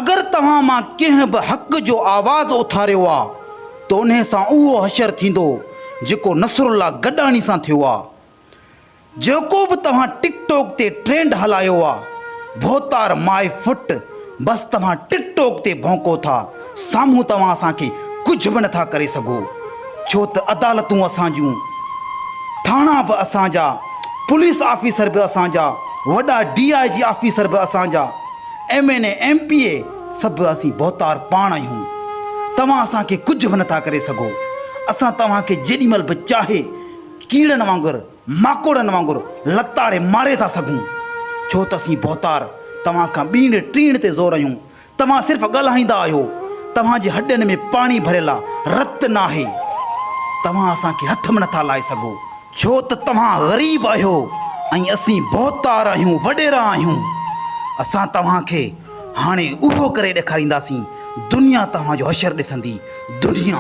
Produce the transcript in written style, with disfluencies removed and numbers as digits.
अगरि तव्हां मां कंहिं बि हक़ जो आवाज़ उथारियो आहे त उन सां उहो हशर थींदो जेको नसरुल्ला गॾाणी सां थियो आहे। जेको बि तव्हां टिकटॉक ते ट्रेंड हलायो आहे भोतार माए फुट, बसि तव्हां टिकटॉक ते भौंको था, साम्हूं तव्हां असांखे कुझु बि नथा करे सघो। छो त अदालतूं असांजूं, थाणा बि असांजा, पुलिस ऑफिसर बि असांजा, वॾा DIG ऑफिसर बि असांजा, MNA MPA सभु असीं भोतार पाण आहियूं। तव्हां असांखे कुझु बि नथा करे सघो। असां तव्हांखे जेॾीमहिल बि चाहे कीड़नि वांगुरु, माकोड़नि वांगुरु लताड़े मारे था सघूं। छो त असीं भोतार तव्हां खां ॿीण टीण ते ज़ोर आहियूं। तव्हां सिर्फ़ु ॻाल्हाईंदा आहियो, तव्हांजे हॾनि में पाणी भरियल आहे, रतु न आहे। तव्हां असांखे हथ में नथा लाहे सघो छो त तव्हां ग़रीब आहियो ऐं असीं भोतार आहियूं, वॾेरा आहियूं। असां तव्हांखे हाणे उहो करे ॾेखारींदासीं, दुनिया तव्हांजो हशर ॾिसंदी, दुनिया।